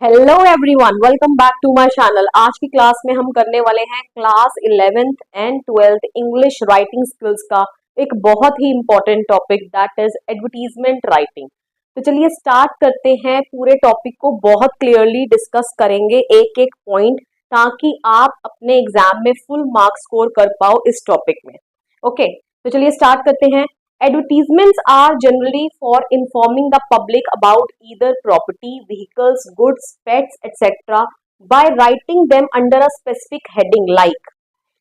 Hello everyone, welcome back to my channel. आज की class में हम करने वाले हैं class 11th and 12th English writing skills का एक बहुत ही important topic, that is advertisement writing. तो चलिए स्टार्ट करते हैं। पूरे टॉपिक को बहुत क्लियरली डिस्कस करेंगे, एक एक पॉइंट, ताकि आप अपने एग्जाम में फुल मार्क्स स्कोर कर पाओ इस टॉपिक में। ओके, तो चलिए स्टार्ट करते हैं। Advertisements are generally for informing the public about either property, vehicles, goods, pets, etc. by writing them under a specific heading like।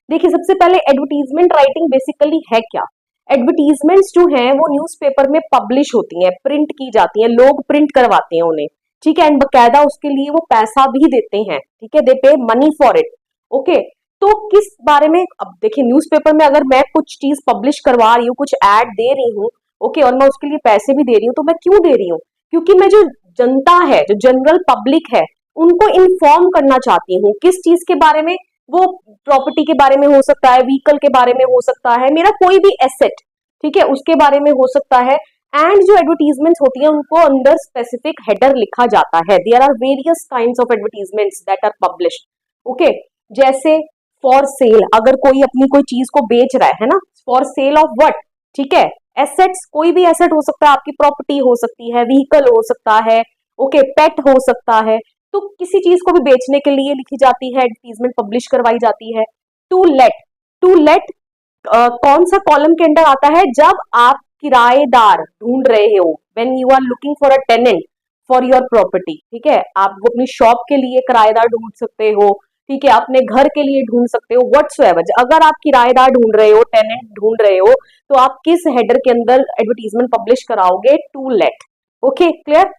देखिए, सबसे पहले एडवर्टीजमेंट राइटिंग बेसिकली है क्या। एडवर्टीजमेंट्स जो हैं वो न्यूज़पेपर में पब्लिश होती हैं, प्रिंट की जाती हैं, लोग प्रिंट करवाते हैं उन्हें, ठीक है, एंड बकायदा उसके लिए वो पैसा भी देते हैं, ठीक है, दे पे मनी फॉर इट। ओके, तो किस बारे में, अब देखिए न्यूज़पेपर में अगर मैं कुछ चीज पब्लिश करवा रही हूँ, कुछ ऐड दे रही हूँ, ओके, और मैं उसके लिए पैसे भी दे रही हूँ, तो मैं क्यों दे रही हूँ? क्योंकि मैं जो जनता है, जो जनरल पब्लिक है, उनको इन्फॉर्म करना चाहती हूँ। किस चीज के बारे में? वो प्रॉपर्टी के बारे में हो सकता है, व्हीकल के बारे में हो सकता है, मेरा कोई भी एसेट, ठीक है, उसके बारे में हो सकता है। एंड जो एडवर्टीजमेंट्स होती है उनको अंदर स्पेसिफिक हेडर लिखा जाता है। There are various kinds of advertisements that are published. Okay, जैसे फॉर सेल, अगर कोई अपनी कोई चीज को बेच रहा है ना, फॉर सेल ऑफ व्हाट, ठीक है, एसेट्स, कोई भी एसेट हो सकता है, आपकी प्रॉपर्टी हो सकती है, व्हीकल हो सकता है, ओके, पेट हो सकता है। तो किसी चीज को भी बेचने के लिए लिखी जाती है, एडवर्टीजमेंट पब्लिश करवाई जाती है। टू लेट, टू लेट कौन सा कॉलम के अंदर आता है? जब आप किराएदार ढूंढ रहे हो, when you are looking for a tenant for your property, ठीक है, आप वो अपनी शॉप के लिए किराएदार ढूंढ सकते हो, ठीक है, अपने घर के लिए ढूंढ सकते हो, व्हाट्सोएवर। अगर आप किराएदार ढूंढ रहे हो, टेनेंट ढूंढ रहे हो, तो आप किस हेडर के अंदर एडवर्टीजमेंट पब्लिश कराओगे? To let. Okay, clear.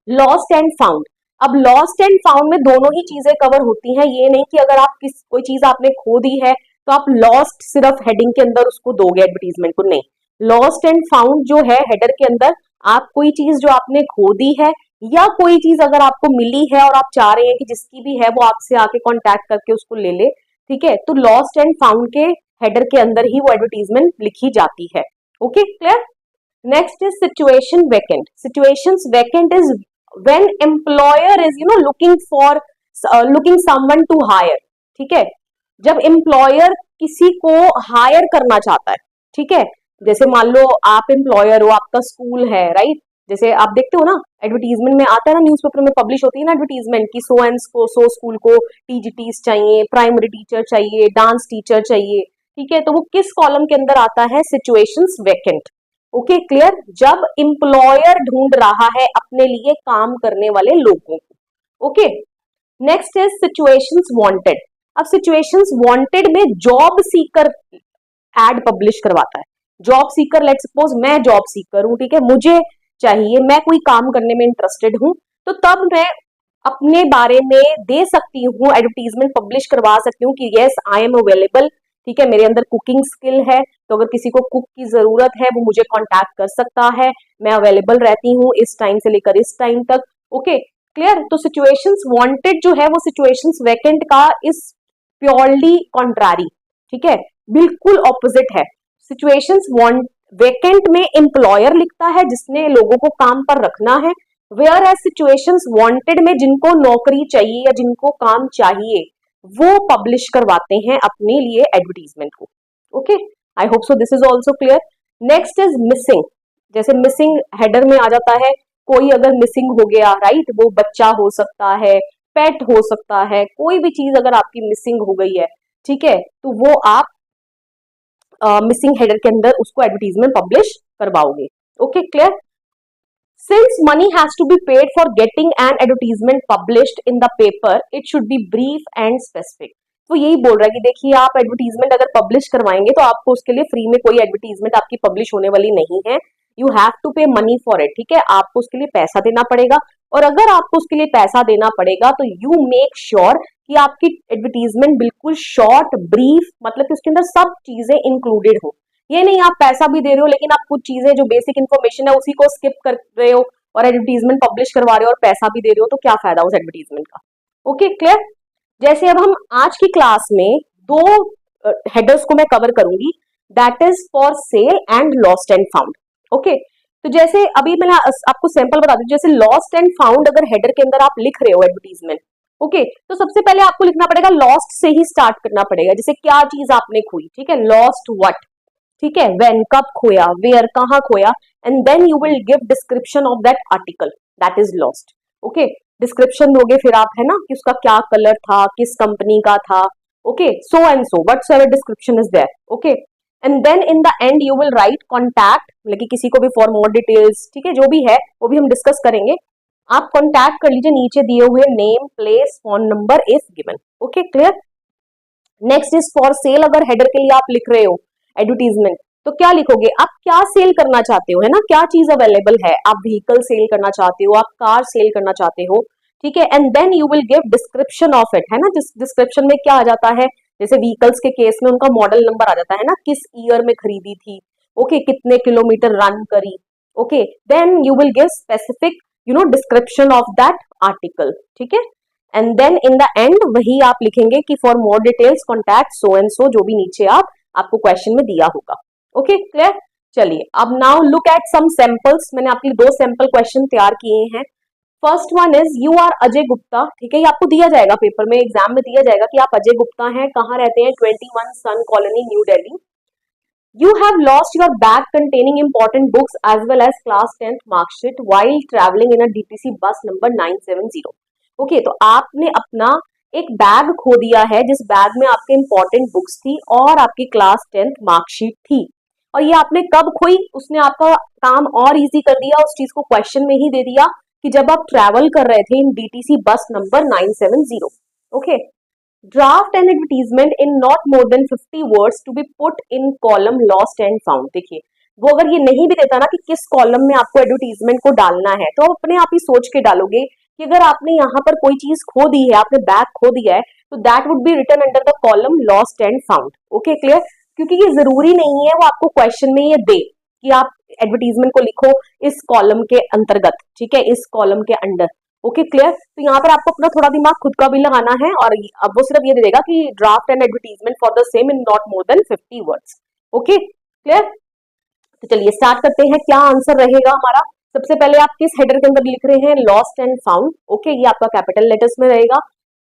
Lost and found, अब लॉस्ट एंड फाउंड में दोनों ही चीजें कवर होती हैं। ये नहीं कि अगर आप कोई चीज आपने खो दी है तो आप लॉस्ट सिर्फ हेडिंग के अंदर उसको दोगे एडवर्टीजमेंट को, नहीं। लॉस्ट एंड फाउंड जो है हेडर के अंदर, आप कोई चीज जो आपने खो दी है या कोई चीज अगर आपको मिली है और आप चाह रहे हैं कि जिसकी भी है वो आपसे आके कांटेक्ट करके उसको ले ले, ठीक है, तो लॉस्ट एंड फाउंड के हेडर के अंदर ही वो एडवर्टीजमेंट लिखी जाती है। Okay, clear. Next is situation vacant. Situations vacant is when employer is looking someone to hire, ठीक है, जब एम्प्लॉयर किसी को हायर करना चाहता है, ठीक है, जैसे मान लो आप एम्प्लॉयर हो, आपका स्कूल है, राइट, जैसे आप देखते हो ना एडवर्टीजमेंट में आता है ना, न्यूज़पेपर में पब्लिश होती है ना एडवर्टीजमेंट की सो एंड को, सो स्कूल को टीजीटीज चाहिए, प्राइमरी टीचर चाहिए, डांस टीचर चाहिए, ठीक है, तो वो किस कॉलम के अंदर आता है? Situations vacant. Okay, clear. जब एम्प्लॉयर ढूंढ रहा है अपने लिए काम करने वाले लोगों को। Okay, next is situations wanted. अब सिचुएशंस वांटेड में जॉब सीकर एड पब्लिश करवाता है। जॉब सीकर, लेट्स सपोज मैं जॉब सीकर हूं, ठीक है, मुझे चाहिए, मैं कोई काम करने में इंटरेस्टेड हूं, तो तब मैं अपने बारे में दे सकती हूँ, एडवर्टीजमेंट पब्लिश करवा सकती हूँ कि यस आई एम अवेलेबल, ठीक है, मेरे अंदर कुकिंग स्किल है, तो अगर किसी को कुक की जरूरत है वो मुझे कांटेक्ट कर सकता है, मैं अवेलेबल रहती हूँ इस टाइम से लेकर इस टाइम तक। Okay, clear. तो सिचुएशंस वांटेड जो है वो सिचुएशंस वैकेंट का इस प्योरली कॉन्ट्रारी, ठीक है, बिल्कुल ऑपोजिट है। सिचुएशंस वांट वैकेंट में एम्प्लॉयर लिखता है जिसने लोगों को काम पर रखना है, वेयर एज सिचुएशंस वांटेड में जिनको नौकरी चाहिए या जिनको काम चाहिए वो पब्लिश करवाते हैं अपने लिए एडवर्टीजमेंट को। Okay, I hope so this is also clear. Next is missing. जैसे मिसिंग हेडर में आ जाता है, कोई अगर मिसिंग हो गया, राइट, वो बच्चा हो सकता है, पेट हो सकता है, कोई भी चीज अगर आपकी मिसिंग हो गई है, ठीक है, तो वो आप मिसिंग हेडर के अंदर उसको एडवर्टीजमेंट पब्लिश करवाओगे। Okay, clear. Since money has to be paid for getting an advertisement published in the paper, it should be brief and specific. तो यही बोल रहा है कि देखिए आप एडवर्टीजमेंट अगर पब्लिश करवाएंगे तो आपको उसके लिए फ्री में कोई एडवर्टीजमेंट आपकी पब्लिश होने वाली नहीं है। यू हैव टू पे मनी फॉर इट, ठीक है, आपको उसके लिए पैसा देना पड़ेगा, और अगर आपको उसके लिए पैसा देना पड़ेगा तो यू मेक श्योर कि आपकी एडवर्टीजमेंट बिल्कुल शॉर्ट, ब्रीफ, मतलब कि उसके अंदर सब चीजें इंक्लूडेड हो। ये नहीं आप पैसा भी दे रहे हो लेकिन आप कुछ चीजें जो बेसिक इन्फॉर्मेशन है उसी को स्किप कर रहे हो और एडवर्टीजमेंट पब्लिश करवा रहे हो और पैसा भी दे रहे हो, तो क्या फायदा उस एडवर्टीजमेंट का। Okay, clear. जैसे अब हम आज की क्लास में दो हेडर्स को मैं कवर करूंगी, that is for sale and lost and found. Okay, तो जैसे अभी मैं आपको सैंपल बता दूं, जैसे लॉस्ट एंड फाउंड अगर हेडर के अंदर आप लिख रहे हो एडवर्टीजमेंट, ओके, तो सबसे पहले आपको लिखना पड़ेगा, लॉस्ट से ही स्टार्ट करना पड़ेगा। जैसे क्या चीज आपने खोई, ठीक है, लॉस्ट व्हाट, ठीक है, व्हेन कब खोया, वेयर कहाँ खोया, and then you will give description of that article that is lost. Okay, description दोगे फिर आप, है ना, कि उसका क्या कलर था, किस कंपनी का था, okay, so and so whatsoever description is there, okay, and then in the end you will write contact, मतलब कि किसी को भी फॉर मोर डिटेल्स, ठीक है, जो भी है वो भी हम डिस्कस करेंगे। आप कॉन्टैक्ट कर लीजिए, नीचे दिए हुए name, place, phone number if given, okay, clear. Next is for sale, अगर हेडर के लिए आप लिख रहे हो एडवर्टीजमेंट, तो क्या लिखोगे, आप क्या सेल करना चाहते हो, है ना, क्या चीज अवेलेबल है, आप व्हीकल सेल करना चाहते हो, आप कार सेल करना चाहते हो, ठीक है, and then you will give description of it, है ना, डिस्क्रिप्शन में क्या आ जाता है, जैसे व्हीकल्स के केस में उनका मॉडल नंबर आ जाता है ना, किस ईयर में खरीदी थी, ओके, कितने किलोमीटर रन करी, okay, then you will give specific description of that article, ठीक है, and then in the end वही आप लिखेंगे कि for more details contact so and so, जो भी नीचे आपको क्वेश्चन में दिया होगा, ओके, क्लियर। चलिए अब now look at some samples, मैंने आपके लिए 2 सैंपल क्वेश्चन तैयार किए हैं। First one is you are Ajay Gupta, ठीक है, ये आपको दिया जाएगा पेपर में, एग्जाम में दिया जाएगा कि आप अजय गुप्ता हैं, कहाँ रहते हैं, 21 Sun Colony, new Delhi. You have lost your bag containing important books as well as class 10th mark sheet while traveling in a DTC bus number 970. Okay, तो आपने अपना एक बैग खो दिया है, जिस बैग में आपके इंपॉर्टेंट बुक्स थी और आपकी क्लास 10th मार्कशीट थी, और ये आपने कब खोई, उसने आपका काम और इजी कर दिया, उस चीज को क्वेश्चन में ही दे दिया कि जब आप ट्रैवल कर रहे थे in DTC bus number 970। Okay, draft an advertisement in not more than 50 words to be put in column lost and found. देखिए, वो अगर ये नहीं भी देता ना कि किस कॉलम में आपको एडवर्टीजमेंट को डालना है, तो आप अपने आप ही सोच के डालोगे कि अगर आपने यहाँ पर कोई चीज खो दी है, आपने बैग खो दिया है, तो that would be written under the column lost and found. Okay, clear, क्योंकि ये जरूरी नहीं है वो आपको क्वेश्चन में ये दे कि आप एडवर्टीजमेंट को लिखो इस कॉलम के अंतर्गत, ठीक है, इस कॉलम के अंडर। ओके, क्लियर, तो यहाँ पर आपको अपना थोड़ा दिमाग खुद का भी लगाना है, और अब वो सिर्फ ये दे देगा कि draft an advertisement for the same in not more than 50 words. Okay, clear, तो चलिए स्टार्ट करते हैं, क्या आंसर रहेगा हमारा। सबसे पहले आप किस हेडर के अंदर लिख रहे हैं, लॉस्ट एंड फाउंड। ओके, ये आपका कैपिटल लेटर्स में रहेगा।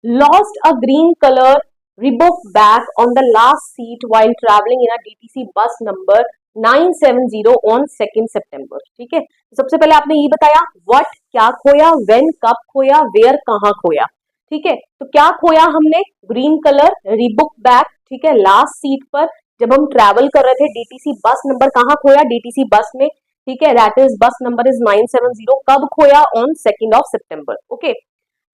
Lost a green colour Reebok bag on the last seat while travelling in a DTC bus number 970 on 2 सितंबर। ठीक है, सबसे पहले आपने ये बताया व्हाट, क्या खोया, व्हेन कब खोया, वेयर कहाँ खोया। ठीक है, तो क्या खोया हमने, ग्रीन कलर रिबुक बैग, ठीक है, लास्ट सीट पर जब हम ट्रैवल कर रहे थे। डीटीसी बस नंबर कहाँ खोया, डीटीसी बस में, ठीक है, that is bus number is 970। कब खोया, ऑन 2 सितंबर। Okay,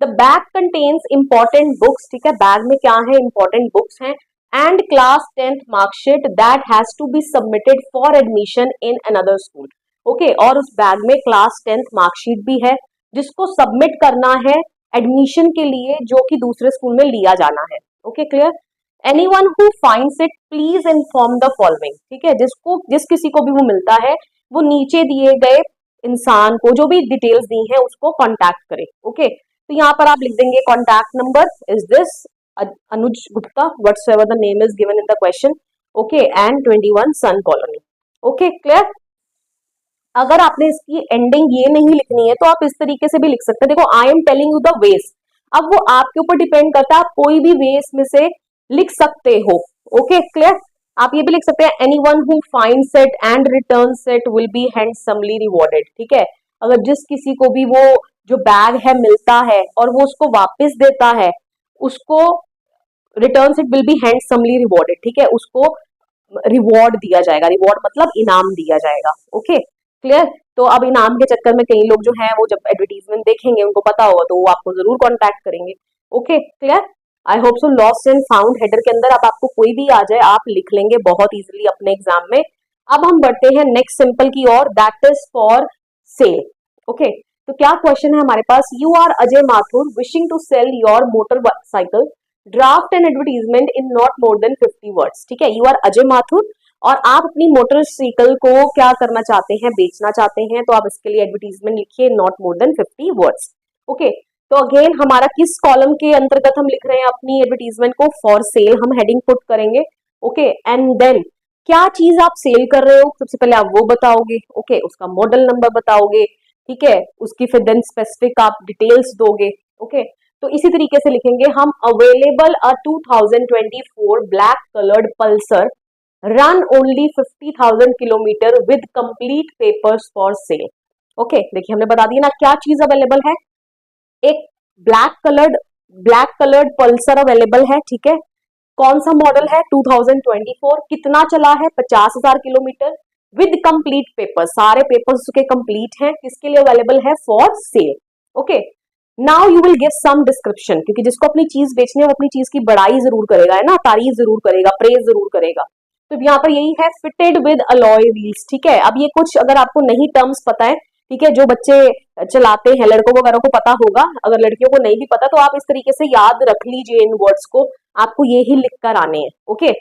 the bag contains important books, ठीक है, बैग में क्या है, इंपॉर्टेंट बुक्स हैं, and class 10th marksheet that has to be submitted for admission in another school. Okay, और उस बैग में क्लास 10th मार्कशीट भी है जिसको सबमिट करना है एडमिशन के लिए, जो कि दूसरे स्कूल में लिया जाना है। Okay, clear. Anyone who finds it please inform the following. ठीक है, जिस किसी को भी वो मिलता है, वो नीचे दिए गए इंसान को जो भी डिटेल्स दी हैं उसको कॉन्टैक्ट करे। ओके, तो यहाँ पर आप लिख देंगे contact number is this Anuj Gupta, whatsoever the name is given in the question, okay, and 21 Sun Colony। okay, clear। अगर आपने इसकी एंडिंग ये नहीं लिखनी है तो आप इस तरीके से भी लिख सकते हैं, देखो, I am telling you the ways. अब वो आपके ऊपर डिपेंड करता है, आप कोई भी वेज में से लिख सकते हो। Okay, clear. आप ये भी लिख सकते हैं anyone who finds it and returns it will be handsomely rewarded. ठीक है, अगर जिस किसी को भी वो जो बैग है मिलता है और वो उसको वापस देता है, उसको returns it will be handsomely rewarded. ठीक है, उसको रिवॉर्ड दिया जाएगा, रिवॉर्ड मतलब इनाम दिया जाएगा। Okay, clear. तो अब इनाम के चक्कर में कई लोग जो हैं वो जब एडवर्टीजमेंट देखेंगे, उनको पता होगा, तो वो आपको जरूर कॉन्टैक्ट करेंगे। Okay, clear. I hope so lost and found header के अंदर अब आपको कोई भी आ जाए, आप लिख लेंगे बहुत इजीली अपने एग्जाम में। अब हम बढ़ते हैं नेक्स्ट सिंपल की ओर, that is for sale. Okay, तो क्या क्वेश्चन है हमारे पास, you are Ajay Mathur wishing to sell your motorcycle, draft an advertisement in not more than 50 words. ठीक है, यू आर अजय माथुर और आप अपनी मोटरसाइकिल को क्या करना चाहते हैं, बेचना चाहते हैं, तो आप इसके लिए एडवर्टीजमेंट लिखिए not more than 50 words. Okay, तो अगेन हमारा किस कॉलम के अंतर्गत हम लिख रहे हैं अपनी एडवर्टीजमेंट को, फॉर सेल हम हेडिंग पुट करेंगे। ओके, एंड देन क्या चीज आप सेल कर रहे हो, सबसे पहले आप वो बताओगे, ओके, उसका मॉडल नंबर बताओगे, ठीक है, उसकी फिर देन स्पेसिफिक आप डिटेल्स दोगे, ओके। तो इसी तरीके से लिखेंगे हम, available a 2024 black coloured Pulsar run only 50,000 kilometre with complete papers for sale. Okay, देखिए हमने बता दिया ना क्या चीज अवेलेबल है। एक ब्लैक कलर्ड पल्सर अवेलेबल है, ठीक है। कौन सा मॉडल है, 2024, कितना चला है, 50,000 किलोमीटर, विद कंप्लीट पेपर, सारे पेपर्स उसके कंप्लीट हैं, किसके लिए अवेलेबल है, for sale. Okay, now you will give some description, क्योंकि जिसको अपनी चीज बेचनी है वो अपनी चीज की बड़ाई जरूर करेगा, है ना, तारीफ जरूर करेगा, प्रेज जरूर करेगा। तो यहाँ पर यही है, फिटेड विद अलॉय व्हील्स, ठीक है। अब ये कुछ अगर आपको नहीं टर्म्स पता है, ठीक है, जो बच्चे चलाते हैं लड़कों वगैरह को पता होगा, अगर लड़कियों को नहीं भी पता तो आप इस तरीके से याद रख लीजिए इन वर्ड्स को, आपको ये ही लिख कर आने हैं, ओके।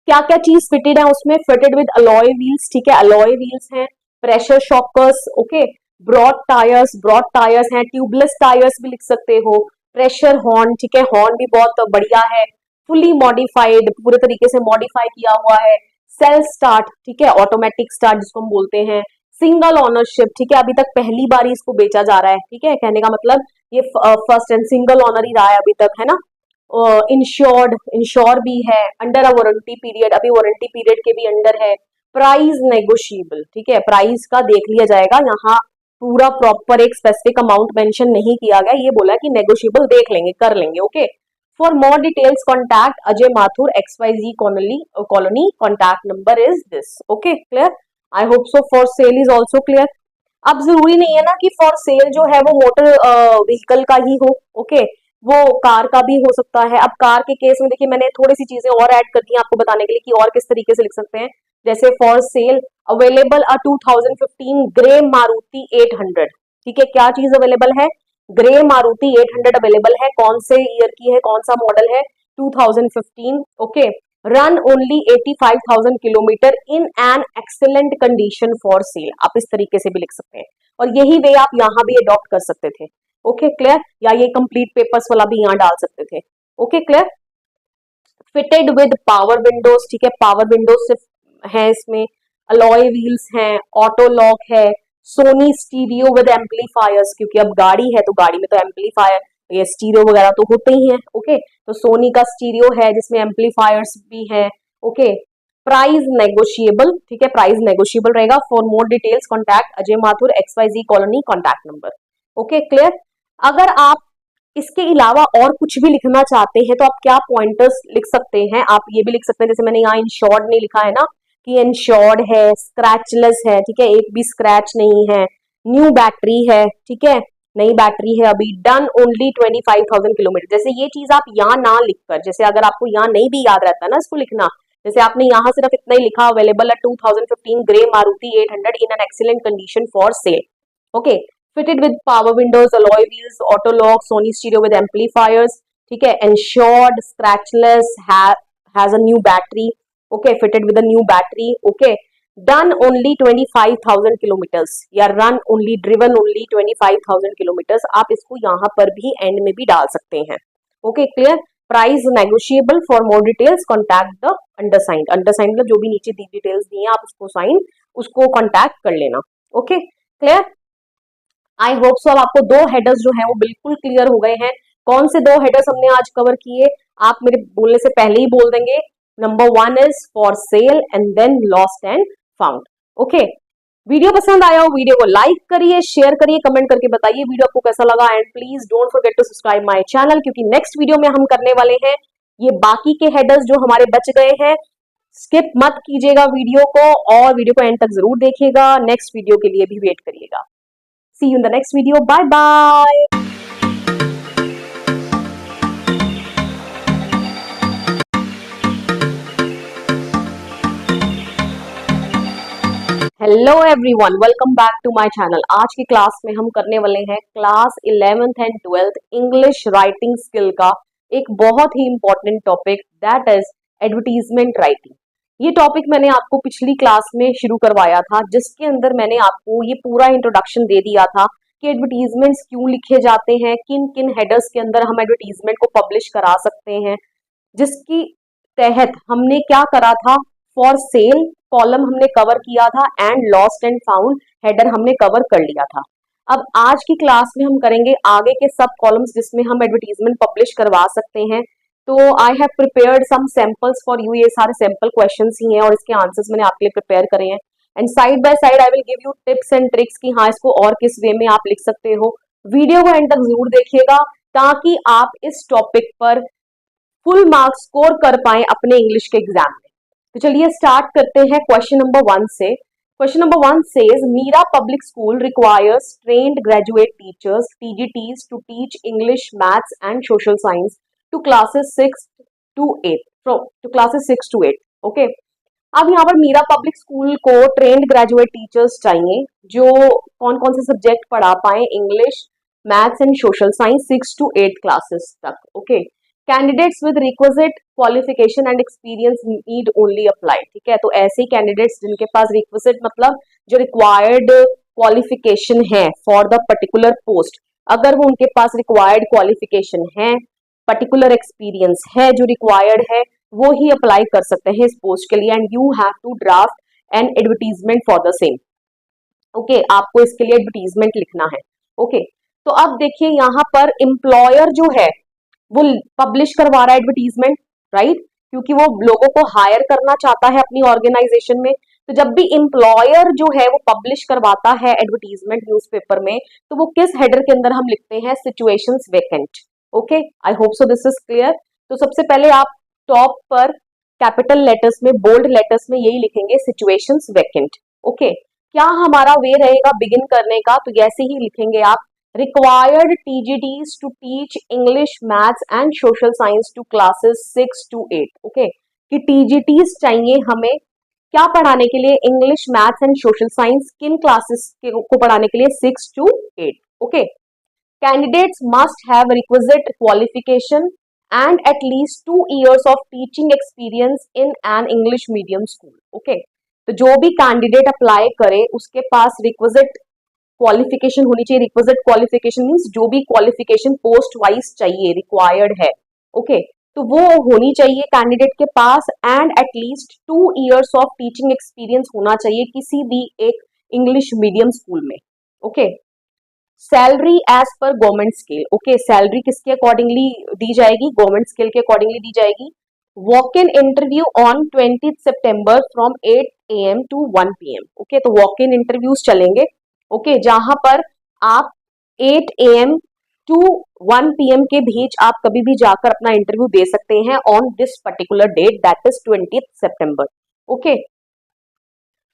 क्या क्या चीज फिटेड है उसमें, फिटेड विद अलॉय व्हील्स, ठीक है, अलॉय व्हील्स हैं, pressure shockers, okay, broad tyres हैं, ट्यूबलेस टायर्स भी लिख सकते हो, प्रेशर हॉर्न, ठीक है, हॉर्न भी बहुत बढ़िया है, फुली मॉडिफाइड, पूरे तरीके से मॉडिफाई किया हुआ है, सेल्फ स्टार्ट, ठीक है, ऑटोमेटिक स्टार्ट जिसको हम बोलते हैं, सिंगल ओनरशिप, ठीक है, अभी तक पहली बार इसको बेचा जा रहा है, ठीक है, कहने का मतलब ये फर्स्ट एंड सिंगल ओनर ही रहा है अभी तक, है ना। इंश्योर भी है, अंडर अ वारंटी पीरियड, अभी वारंटी पीरियड के भी अंडर है, प्राइस नेगोशिएबल, ठीक है, प्राइस का देख लिया जाएगा, यहाँ पूरा प्रॉपर एक स्पेसिफिक अमाउंट मेंशन नहीं किया गया, ये बोला कि नेगोशिएबल देख लेंगे, कर लेंगे, okay. For more details contact Ajay Mathur XYZ colony, contact number is this, okay, clear. I hope so for sale is also clear. अब जरूरी नहीं है ना कि फॉर सेल जो है वो मोटर व्हीकल का ही हो, ओके, वो कार का भी हो सकता है। अब कार के केस में देखिए मैंने थोड़ी सी चीजें और ऐड कर दी हैं आपको बताने के लिए कि और किस तरीके से लिख सकते हैं। जैसे for cell available a 2015 grey Maruti 800, ठीक है, क्या चीज अवेलेबल है, ग्रे मारुति 800 अवेलेबल है, कौन से ईयर की है, कौन सा मॉडल है, 2015, okay, run only 85,000 kilometre in an excellent condition for sale, आप इस तरीके से भी लिख सकते हैं, और यही वे आप यहाँ भी अडॉप्ट कर सकते थे, ओके, क्लियर। या ये कंप्लीट पेपर्स वाला भी यहाँ डाल सकते थे, okay, clear. Fitted with power Windows, ठीक है, पावर विंडोज सिर्फ है इसमें, अलॉय व्हील्स हैं, ऑटो लॉक है, सोनी स्टीरियो विद एम्पलीफायर्स, क्योंकि अब गाड़ी है तो गाड़ी में तो एम्पलीफायर, ये स्टीरियो वगैरह तो होते ही हैं, ओके, तो सोनी का स्टीरियो है जिसमें एम्पलीफायर्स भी है, ओके। प्राइस नेगोशिएबल, ठीक है, प्राइस नेगोशिएबल रहेगा। For more details contact Ajay Mathur XYZ colony, contact number, okay, clear. अगर आप इसके अलावा और कुछ भी लिखना चाहते हैं तो आप क्या पॉइंटर्स लिख सकते हैं, आप ये भी लिख सकते हैं, जैसे मैंने यहाँ इंश्योर्ड नहीं लिखा है ना, कि इंश्योर्ड है, स्क्रैचलेस है, ठीक है, एक भी स्क्रैच नहीं है, न्यू बैटरी है, ठीक है, नई बैटरी है अभी, डन ओनली 25,000 किलोमीटर, जैसे ये चीज आप यहाँ ना लिखकर, जैसे अगर आपको यहाँ नहीं भी याद रहता ना इसको लिखना, जैसे आपने यहाँ सिर्फ इतना ही लिखा, अवेलेबल है 2015 grey Maruti 800 in an excellent condition for sale, okay, fitted with power windows, alloy wheels, auto lock, Sony stereo with amplifiers, ठीक है, ensured, scratchless, has a new battery, okay, fitted with a new battery, okay, done only 25,000 kilometers या run only, driven only 25,000 kilometers, आप इसको यहाँ पर भी and में भी डाल सकते हैं, okay, clear। Price negotiable, for more details contact the undersigned, undersigned मतलब जो भी नीचे दी डिटेल्स दी हैं आप उसको साइन, उसको कॉन्टैक्ट कर लेना, okay, clear. I hope so अब आपको दो हेडर्स जो हैं वो बिल्कुल क्लियर हो गए हैं। कौन से दो हेडर्स हमने आज कवर किए, आप मेरे बोलने से पहले ही बोल देंगे। Number 1 is for sale and then lost and found, okay. Video पसंद आया हो वीडियो को लाइक करिए, शेयर करिए, कमेंट करके बताइए वीडियो आपको कैसा लगा, and please don't forget to subscribe my channel, क्योंकि नेक्स्ट वीडियो में हम करने वाले हैं ये बाकी के हेडर्स जो हमारे बच गए हैं। स्किप मत कीजिएगा वीडियो को, और वीडियो को एंड तक जरूर देखिएगा, नेक्स्ट वीडियो के लिए भी वेट करिएगा। See you in the next video. Bye bye. Hello everyone, welcome back to my channel. आज की क्लास में हम करने वाले हैं class 11th and 12th English writing skill का एक बहुत ही important topic, that is advertisement writing. ये टॉपिक मैंने आपको पिछली क्लास में शुरू करवाया था, जिसके अंदर मैंने आपको ये पूरा इंट्रोडक्शन दे दिया था कि एडवर्टीजमेंट्स क्यों लिखे जाते हैं, किन किन हेडर्स के अंदर हम एडवर्टीजमेंट को पब्लिश करा सकते हैं, जिसकी तहत हमने क्या करा था, फॉर सेल कॉलम हमने कवर किया था and lost and found header हमने कवर कर लिया था। अब आज की क्लास में हम करेंगे आगे के सब कॉलम्स जिसमें हम एडवर्टीजमेंट पब्लिश करवा सकते हैं। तो I have prepared some samples for you, ये सारे सैंपल क्वेश्चंस ही हैं और इसके आंसर्स मैंने आपके लिए प्रिपेयर करे हैं। And side by side I will give you tips and tricks कि हाँ इसको और किस वे में आप लिख सकते हो। वीडियो को एंड तक जरूर देखिएगा ताकि आप इस टॉपिक पर फुल मार्क्स स्कोर कर पाए अपने इंग्लिश के एग्जाम में। तो चलिए स्टार्ट करते हैं क्वेश्चन नंबर 1 से। Question number 1 says Mira Public School requires trained graduate teachers TGTs to teach English, Maths and Social Science to classes 6 to 8 to classes 6 to 8 okay. अब यहाँ पर मीरा पब्लिक स्कूल को ट्रेंड ग्रेजुएट टीचर्स चाहिए जो कौन कौन से सब्जेक्ट पढ़ा पाए, English, maths and social science 6 to 8 classes तक okay. Candidates with requisite qualification and experience need only apply, ठीक है। तो ऐसे कैंडिडेट्स जिनके पास रिक्विजिट मतलब जो रिक्वायर्ड क्वालिफिकेशन है फॉर द पर्टिकुलर पोस्ट, अगर वो उनके पास रिक्वायर्ड क्वालिफिकेशन है, पर्टिकुलर एक्सपीरियंस है जो रिक्वायर्ड है, वो ही अप्लाई कर सकते हैं इस पोस्ट के लिए। And you have to draft an advertisement for the same okay. आपको इसके लिए एडवर्टीजमेंट लिखना है ओके। तो अब देखिए यहाँ पर एम्प्लॉयर जो है वो पब्लिश करवा रहा है एडवर्टीजमेंट, राइट, क्योंकि वो लोगों को हायर करना चाहता है अपनी ऑर्गेनाइजेशन में। तो जब भी एम्प्लॉयर जो है वो पब्लिश करवाता है एडवर्टीजमेंट न्यूज़पेपर में, तो वो किस हेडर के अंदर हम लिखते हैं, situations vacant okay. I hope so this is clear. तो सबसे पहले आप टॉप पर कैपिटल लेटर्स में, बोल्ड लेटर्स में यही लिखेंगे सिचुएशंस वेकेंट ओके। क्या हमारा वे रहेगा बिगिन करने का, तो जैसे ही लिखेंगे आप required TGTs to teach English, Maths and Social Science to classes 6 to 8 okay. कि TGTs चाहिए हमें क्या पढ़ाने के लिए, English, maths and social science किन क्लासेस को पढ़ाने के लिए, 6 to 8 okay. Candidates must have requisite qualification and at least 2 years of teaching experience in an English medium school okay. तो जो भी कैंडिडेट अप्लाई करे उसके पास रिक्विजिट क्वालिफिकेशन होनी चाहिए। रिक्विजिट क्वालिफिकेशन मींस जो भी क्वालिफिकेशन पोस्ट वाइज चाहिए, रिक्वायर्ड है ओके, तो वो होनी चाहिए कैंडिडेट के पास। And at least 2 years of teaching experience होना चाहिए किसी भी एक इंग्लिश मीडियम स्कूल में okay. Salary as per government scale okay. Salary किसके अकॉर्डिंगली दी जाएगी, गवर्नमेंट स्केल के अकॉर्डिंगली दी जाएगी। Walk in interview on 20 September from 8 AM to 1 PM okay. तो वॉक इन इंटरव्यूज चलेंगे ओके, जहां पर आप 8 AM to 1 PM के बीच आप कभी भी जाकर अपना इंटरव्यू दे सकते हैं on this particular date that is 20 September okay.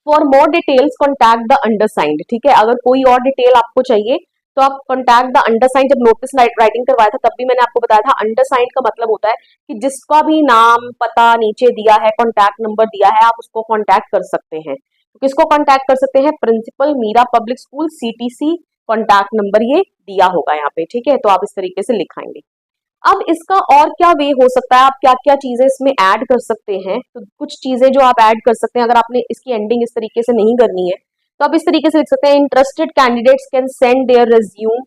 For more details contact the undersigned, ठीक है। अगर कोई और डिटेल आपको चाहिए तो आप कॉन्टैक्ट द अंडरसाइंड। जब नोटिस राइटिंग करवाया था तब भी मैंने आपको बताया था अंडरसाइंड का मतलब होता है कि जिसका भी नाम पता नीचे दिया है, कॉन्टैक्ट नंबर दिया है, आप उसको कॉन्टैक्ट कर सकते हैं। किसको कांटेक्ट कर सकते हैं, principal Meera public School CTC, contact number ये दिया होगा यहाँ पे, ठीक है। तो आप इस तरीके से लिखाएंगे। अब इसका और क्या वे हो सकता है, आप क्या क्या चीजें इसमें ऐड कर सकते हैं। तो कुछ चीजें जो आप ऐड कर सकते हैं, अगर आपने इसकी एंडिंग इस तरीके से नहीं करनी है तो आप इस तरीके से लिख सकते हैं, interested candidates can send their resume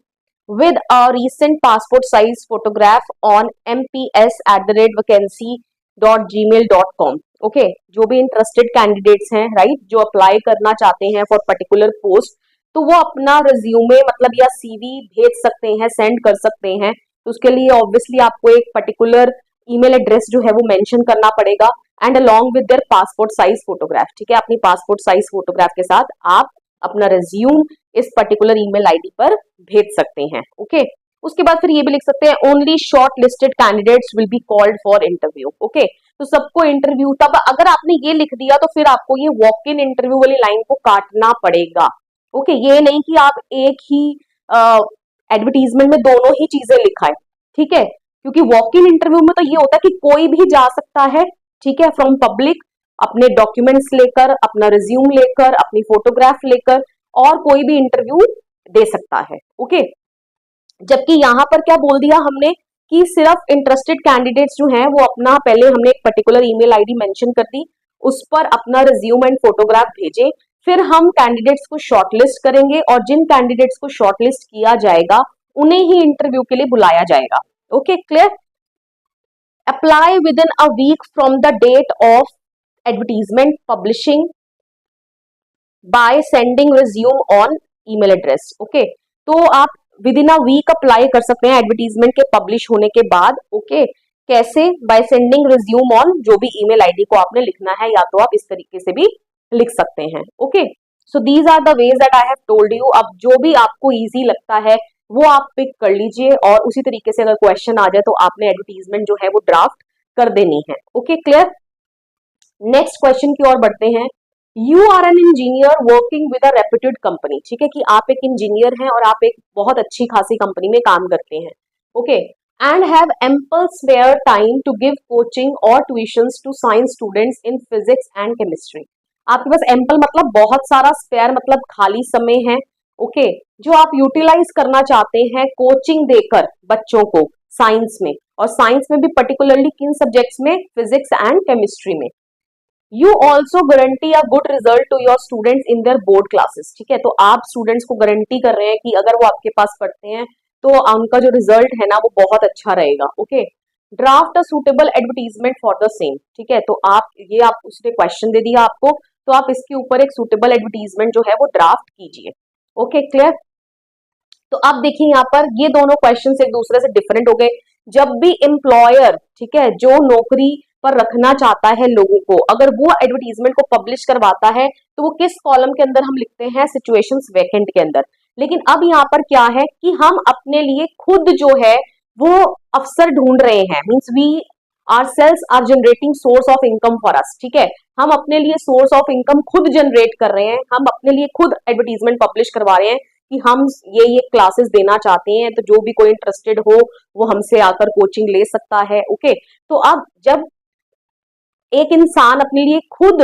with a recent passport size photograph on mps@vacancy.gmail.com okay. जो भी इंटरेस्टेड कैंडिडेट्स हैं, राइट, जो अप्लाई करना चाहते हैं फॉर पर्टिकुलर पोस्ट, तो वो अपना रिज्यूमे मतलब या CV भेज सकते हैं, सेंड कर सकते हैं। तो उसके लिए ऑब्वियसली आपको एक पर्टिकुलर ईमेल एड्रेस जो है वो मेंशन करना पड़ेगा and along with their passport size photograph, ठीक है। अपनी पासपोर्ट साइज फोटोग्राफ के साथ आप अपना रिज्यूम इस पर्टिकुलर ईमेल आईडी पर भेज सकते हैं ओके। उसके बाद फिर ये भी लिख सकते हैं, only short listed candidates will be called for interview okay. तो सबको इंटरव्यू, तब अगर आपने ये लिख दिया तो फिर आपको ये वॉक इन इंटरव्यू वाली लाइन को काटना पड़ेगा ओके। ये नहीं कि आप एक ही एडवर्टीजमेंट में दोनों ही चीजें लिखाएं, ठीक है, क्योंकि वॉक इन इंटरव्यू में तो ये होता है कि कोई भी जा सकता है, ठीक है, फ्रॉम पब्लिक, अपने डॉक्यूमेंट्स लेकर, अपना रिज्यूम लेकर, अपनी फोटोग्राफ लेकर, और कोई भी इंटरव्यू दे सकता है ओके। जबकि यहाँ पर क्या बोल दिया हमने कि सिर्फ इंटरेस्टेड कैंडिडेट्स जो हैं वो अपना, पहले हमने एक पर्टिकुलर ईमेल आईडी मेंशन कर दी, उस पर अपना रिज्यूम एंड फोटोग्राफ भेजें। फिर हम कैंडिडेट्स को शॉर्टलिस्ट करेंगे और जिन कैंडिडेट्स को शॉर्टलिस्ट किया जाएगा उन्हें ही इंटरव्यू के लिए बुलाया जाएगा okay. Clear. Apply within a week from the date of advertisement publishing by sending resume on email address. Okay, तो आप within a week apply कर सकते हैं एडवर्टीजमेंट के पब्लिश होने के बाद। ओके, कैसे? बाय सेंडिंग रिज्यूम ऑन जो भी ईमेल आईडी को आपने लिखना है, या तो आप इस तरीके से भी लिख सकते हैं। Okay, so these are the ways that I have told you. अब जो भी आपको इजी लगता है वो आप पिक कर लीजिए, और उसी तरीके से अगर क्वेश्चन आ जाए तो आपने एडवर्टीजमेंट जो है वो ड्राफ्ट कर देनी है। Okay, clear? नेक्स्ट क्वेश्चन की ओर बढ़ते हैं। You are an engineer working with a reputed company. ठीक है, कि आप एक इंजीनियर हैं और आप एक बहुत अच्छी खासी कंपनी में काम करते हैं। Okay, and have ample spare time to give coaching और tuitions to science students in physics and chemistry. आपके पास एम्पल मतलब बहुत सारा, स्पेयर मतलब खाली समय है। ओके, जो आप यूटिलाइज करना चाहते हैं कोचिंग देकर बच्चों को साइंस में, और साइंस में भी पर्टिकुलरली किन सब्जेक्ट्स में? फिजिक्स एंड केमिस्ट्री में। You also guarantee a good result to your students in their board classes. ठीक है, तो आप स्टूडेंट्स को गारंटी कर रहे हैं कि अगर वो आपके पास पढ़ते हैं तो उनका जो रिजल्ट है ना वो बहुत अच्छा रहेगा। Okay, draft a suitable advertisement for the same. ठीक है, तो आप उसने क्वेश्चन दे दिया आपको, तो आप इसके ऊपर एक सुटेबल एडवर्टीजमेंट जो है वो ड्राफ्ट कीजिए। Okay, clear? तो अब देखिए यहाँ पर ये दोनों क्वेश्चन एक दूसरे से डिफरेंट हो गए। जब भी एम्प्लॉयर, ठीक है, जो नौकरी पर रखना चाहता है लोगों को, अगर वो एडवर्टीजमेंट को पब्लिश करवाता है तो वो किस कॉलम के अंदर हम लिखते हैं? सिचुएशंस वैकेंट के अंदर। लेकिन अब यहाँ पर क्या है कि हम अपने लिए खुद जो है वो अफसर ढूंढ रहे हैं, means we ourselves are generating source of income for us. ठीक है, हम अपने लिए सोर्स ऑफ इनकम खुद जनरेट कर रहे हैं, हम अपने लिए खुद एडवर्टीजमेंट पब्लिश करवा रहे हैं कि हम ये क्लासेस देना चाहते हैं, तो जो भी कोई इंटरेस्टेड हो वो हमसे आकर कोचिंग ले सकता है। ओके, तो अब जब एक इंसान अपने लिए खुद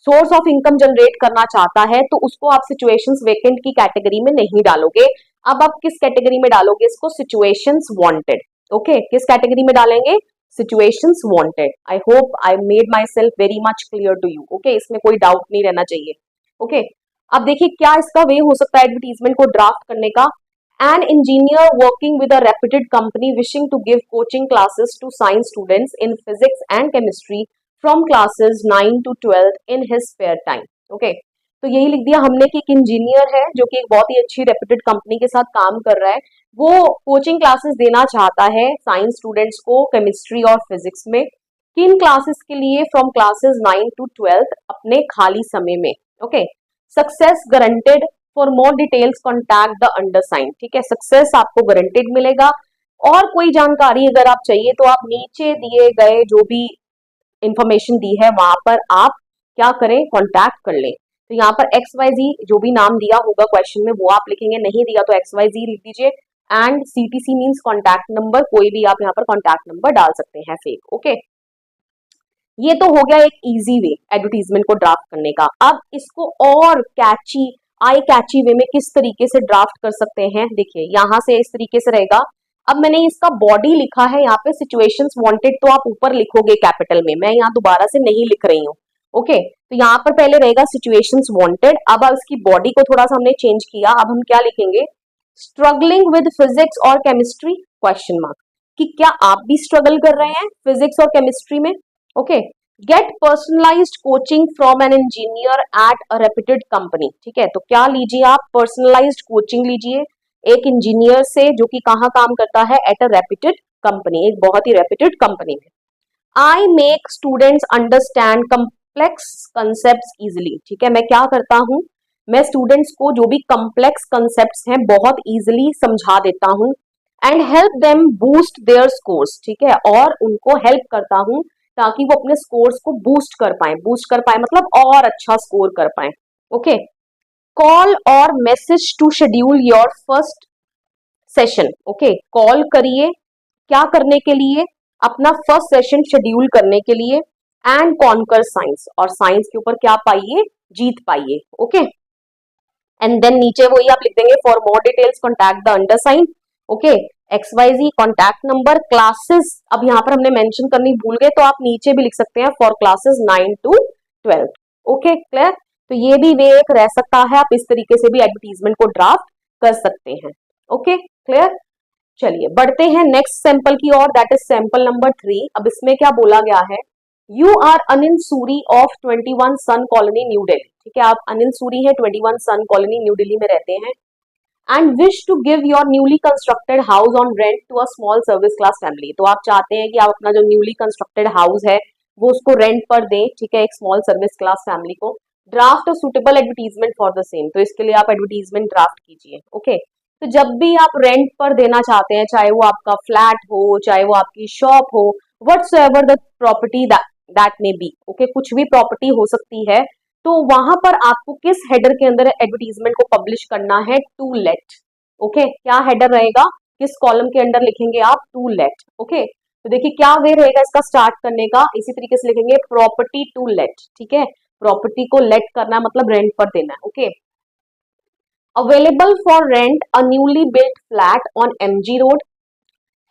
सोर्स ऑफ इनकम जनरेट करना चाहता है तो उसको आप सिचुएशंस वेकेंट की कैटेगरी में नहीं डालोगे। अब आप किस कैटेगरी में डालोगे इसको? Situations wanted. ओके, किस कैटेगरी में डालेंगे? Situations wanted. I hope I made myself very much clear to you. Okay, इसमें कोई डाउट नहीं रहना चाहिए। ओके, अब देखिए क्या इसका वे हो सकता है एडवर्टीजमेंट को ड्राफ्ट करने का। An engineer working with a reputed company wishing to give coaching classes to science students in physics and chemistry from classes 9 to 12 in his spare time. Okay, तो यही लिख दिया हमने कि एक इंजीनियर है जो कि एक बहुत ही अच्छी रेप्यूटेड कंपनी के साथ काम कर रहा है, वो कोचिंग क्लासेस देना चाहता है साइंस स्टूडेंट्स को केमिस्ट्री और फिजिक्स में। किन क्लासेस के लिए? फ्रॉम क्लासेस 9 to 12 अपने खाली समय में। Okay, success guaranteed. For more details contact the undersigned. ठीक है, सक्सेस आपको गारंटेड मिलेगा, और कोई जानकारी अगर आप चाहिए तो आप नीचे दिए गए जो भी इंफॉर्मेशन दी है वहां पर आप क्या करें? कॉन्टैक्ट कर लें। तो यहाँ पर XYZ जो भी नाम दिया होगा क्वेश्चन में वो आप लिखेंगे, नहीं दिया तो XYZ लिख दीजिए, and CTC means contact number, कोई भी आप यहाँ पर कॉन्टैक्ट नंबर डाल सकते हैं फेक। ओके, ये तो हो गया एक इजी वे एडवर्टीजमेंट को ड्राफ्ट करने का। अब इसको और कैची, आई कैची वे में किस तरीके से ड्राफ्ट कर सकते हैं? देखिए यहाँ से इस तरीके से रहेगा। अब मैंने इसका बॉडी लिखा है यहाँ पे सिचुएशंस वांटेड, तो आप ऊपर लिखोगे कैपिटल में, मैं यहाँ दोबारा से नहीं लिख रही हूँ। ओके, तो यहाँ पर पहले रहेगा सिचुएशंस वांटेड। अब इसकी बॉडी को थोड़ा सा हमने चेंज किया, अब हम क्या लिखेंगे? स्ट्रगलिंग विद फिजिक्स और केमिस्ट्री क्वेश्चन मार्क, कि क्या आप भी स्ट्रगल कर रहे हैं फिजिक्स और केमिस्ट्री में? Okay, get personalised coaching from an engineer at a reputed company. ठीक है, तो क्या लीजिए आप? पर्सनलाइज्ड कोचिंग लीजिए एक इंजीनियर से जो कि कहाँ काम करता है? एट अ रेप्यूटेड कंपनी, एक बहुत ही रेप्यूटेड कंपनी में। I make students understand complex concept easily. ठीक है, मैं क्या करता हूँ? मैं स्टूडेंट्स को जो भी कम्प्लेक्स कंसेप्ट हैं बहुत इजिली समझा देता हूँ। And help them boost their scores. ठीक है, और उनको हेल्प करता हूँ ताकि वो अपने स्कोर्स को बूस्ट कर पाए। बूस्ट कर पाए मतलब और अच्छा स्कोर कर पाए। ओके, कॉल और message to schedule your first session. Okay, call करिए क्या करने के लिए? अपना फर्स्ट सेशन शेड्यूल करने के लिए। एंड कॉन्कर साइंस, और साइंस के ऊपर क्या पाइए? जीत पाइए। ओके, एंड देन नीचे वही आप लिख देंगे for more details contact the undersigned. Okay, XYZ contact number, classes अब यहाँ पर हमने मेंशन करनी भूल गए तो आप नीचे भी लिख सकते हैं for classes 9 to 12। Okay, clear? तो ये भी वे एक रह सकता है, आप इस तरीके से भी एडवर्टीजमेंट को ड्राफ्ट कर सकते हैं। Okay, clear? चलिए बढ़ते हैं नेक्स्ट सैंपल की ओर, दैट इज सैंपल नंबर 3। अब इसमें क्या बोला गया है? You are Anil Suri of 21 Sun Colony new Delhi, ठीक है, आप अनिल सूरी हैं, 21 सन कॉलोनी न्यू दिल्ली में रहते हैं, and wish to give your newly constructed house on rent to a small service class family. तो आप चाहते हैं कि आप अपना जो न्यूली कंस्ट्रक्टेड हाउस है वो उसको रेंट पर दें, ठीक है, एक स्मॉल सर्विस क्लास फैमिली को। Draft a suitable advertisement for the same, तो इसके लिए आप एडवर्टीजमेंट ड्राफ्ट कीजिए। ओके, तो जब भी आप रेंट पर देना चाहते हैं, चाहे वो आपका फ्लैट हो, चाहे वो आपकी शॉप हो, whatsoever the property that may be, okay, कुछ भी प्रॉपर्टी हो सकती है, तो वहां पर आपको किस हेडर के अंदर एडवर्टीजमेंट को पब्लिश करना है, टू लेट। ओके, क्या हेडर रहेगा, किस कॉलम के अंदर लिखेंगे आप, टू लेट। ओके, तो देखिए क्या वे रहेगा इसका स्टार्ट करने का, इसी तरीके से लिखेंगे प्रॉपर्टी टू लेट, ठीक है, प्रॉपर्टी को लेट करना मतलब रेंट पर देना है। Okay, available for rent a newly built flat on MG road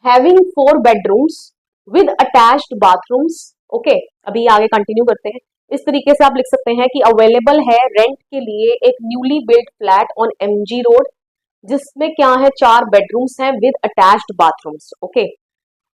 having 4 bedrooms with attached bathrooms. Okay, अभी आगे कंटिन्यू करते हैं। इस तरीके से आप लिख सकते हैं कि अवेलेबल है रेंट के लिए एक newly built flat on MG road जिसमें क्या है, 4 बेडरूम्स हैं विद अटैच्ड बाथरूम्स। ओके,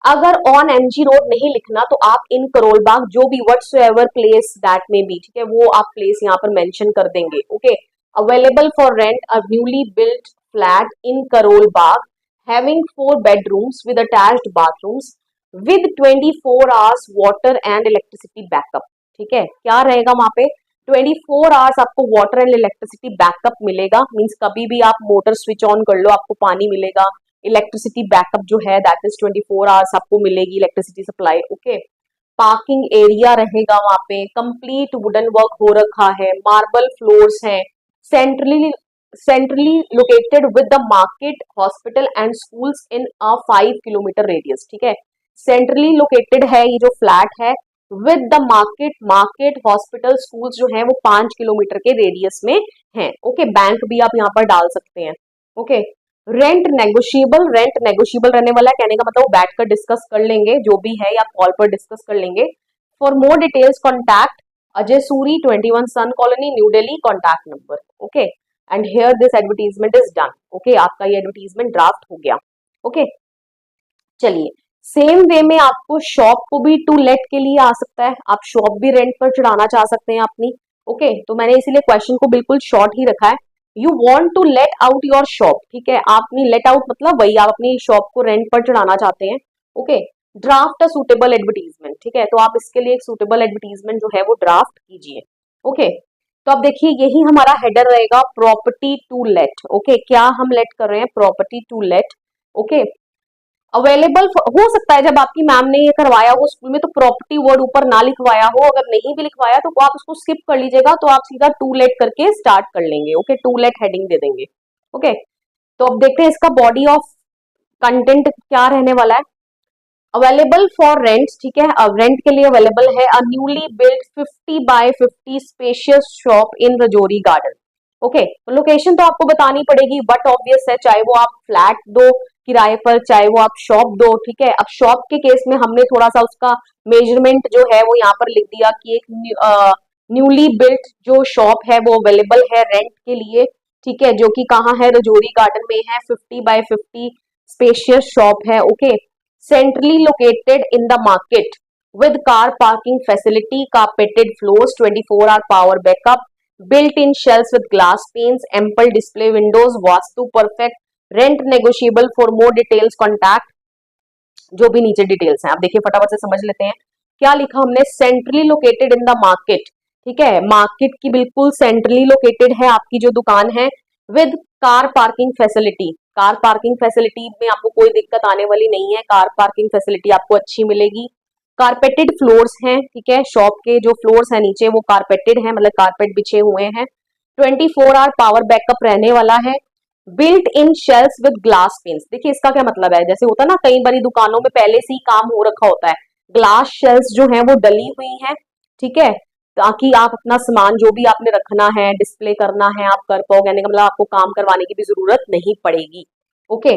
अगर ऑन एमजी रोड नहीं लिखना तो आप इन करोल बाग, जो भी व्हाट्सएवर प्लेस दैट में बी, ठीक है, वो आप प्लेस यहाँ पर मेंशन कर देंगे। Okay, available for rent a newly built flat in Karol Bagh having 4 bedrooms with attached bathrooms with 24 hours water and electricity backup. ठीक है, क्या रहेगा वहां पे, 24 आवर्स आपको वाटर एंड इलेक्ट्रिसिटी बैकअप मिलेगा, मीन्स कभी भी आप मोटर स्विच ऑन कर लो आपको पानी मिलेगा। इलेक्ट्रिसिटी बैकअप जो है दैट इज 24 आवर्स आपको मिलेगी electricity supply. Okay, parking area रहेगा वहां पे, कंप्लीट वुडन वर्क हो रखा है, मार्बल फ्लोर्स हैं, centrally located with the market, hospital and schools in a 5 kilometre radius. ठीक है, सेंट्रली लोकेटेड है ये जो फ्लैट है, with the market hospital schools जो है वो 5 किलोमीटर के रेडियस में है। ओके, बैंक भी आप यहाँ पर डाल सकते हैं। ओके, रेंट नेगोशिएबल रहने वाला है, कहने का मतलब बैठकर डिस्कस कर लेंगे जो भी है, या कॉल पर डिस्कस कर लेंगे। For more details contact Ajay Suri, 21 Sun Colony new Delhi, contact number. Okay, and here this advertisement is done. Okay, आपका ये एडवर्टीजमेंट ड्राफ्ट हो गया। ओके, चलिए सेम वे में आपको शॉप को भी टू लेट के लिए आ सकता है, आप शॉप भी रेंट पर चढ़ाना चाह सकते हैं अपनी। ओके, तो मैंने इसीलिए क्वेश्चन को बिल्कुल शॉर्ट ही रखा है, you want to let out your shop. ठीक है, आपने लेट आउट मतलब वही, आप अपनी शॉप को रेंट पर चढ़ाना चाहते हैं। Okay, draft a suitable advertisement. ठीक है, तो आप इसके लिए एक सुटेबल एडवर्टीजमेंट जो है वो ड्राफ्ट कीजिए। ओके, तो अब देखिए यही हमारा हेडर रहेगा, प्रॉपर्टी टू लेट। ओके, क्या हम लेट कर रहे हैं, property to let. Okay, available हो सकता है जब आपकी मैम ने ये करवाया हो स्कूल में तो प्रॉपर्टी वर्ड ऊपर ना लिखवाया हो, अगर नहीं भी लिखवाया तो आप उसको स्किप कर लीजिएगा, तो आप सीधा टू लेट करके स्टार्ट कर लेंगे। ओके, टू लेट हेडिंग दे देंगे। ओके, तो अब देखते हैं इसका बॉडी ऑफ कंटेंट क्या रहने वाला है। अवेलेबल फॉर रेंट, ठीक है, अब रेंट के लिए अवेलेबल है a newly built 50 by 50 spacious shop in Rajouri Garden. Okay, तो लोकेशन तो आपको बतानी पड़ेगी, बट ऑब्वियस है, चाहे वो आप फ्लैट दो किराए पर, चाहे वो आप शॉप दो। ठीक है, अब शॉप के केस में हमने थोड़ा सा उसका मेजरमेंट जो है वो यहाँ पर लिख दिया कि एक न्यूली बिल्ट जो शॉप है वो अवेलेबल है रेंट के लिए। ठीक है, जो कि कहाँ है, रजौरी गार्डन में है, 50 बाय 50 स्पेशियस शॉप है। Okay, centrally located in the market with car parking facility, carpeted floors, 24-hour power backup, built-in shelves with glass panes, ample display windows, vastu perfect, rent negotiable, for more details contact। जो भी नीचे details हैं आप देखिए फटाफट से समझ लेते हैं। क्या लिखा हमने, centrally located in the market. ठीक है, मार्केट की बिल्कुल सेंट्रली लोकेटेड है आपकी जो दुकान है, with car parking facility. Car parking facility में आपको कोई दिक्कत आने वाली नहीं है, कार पार्किंग फैसिलिटी आपको अच्छी मिलेगी। कारपेटेड फ्लोर्स हैं, ठीक है, शॉप के जो फ्लोर्स हैं नीचे वो कारपेटेड हैं, मतलब कारपेट बिछे हुए हैं। 24 आवर पावर बैकअप रहने वाला है। Built in shelves with glass panes. देखिए इसका क्या मतलब है, जैसे होता है ना कई बारी दुकानों में पहले से ही काम हो रखा होता है, ग्लास शेल्फ्स जो हैं वो डली हुई हैं। ठीक है, ताकि आप अपना सामान जो भी आपने रखना है, डिस्प्ले करना है, आप कर पाओ, कहने का मतलब आपको काम करवाने की भी जरूरत नहीं पड़ेगी। Okay,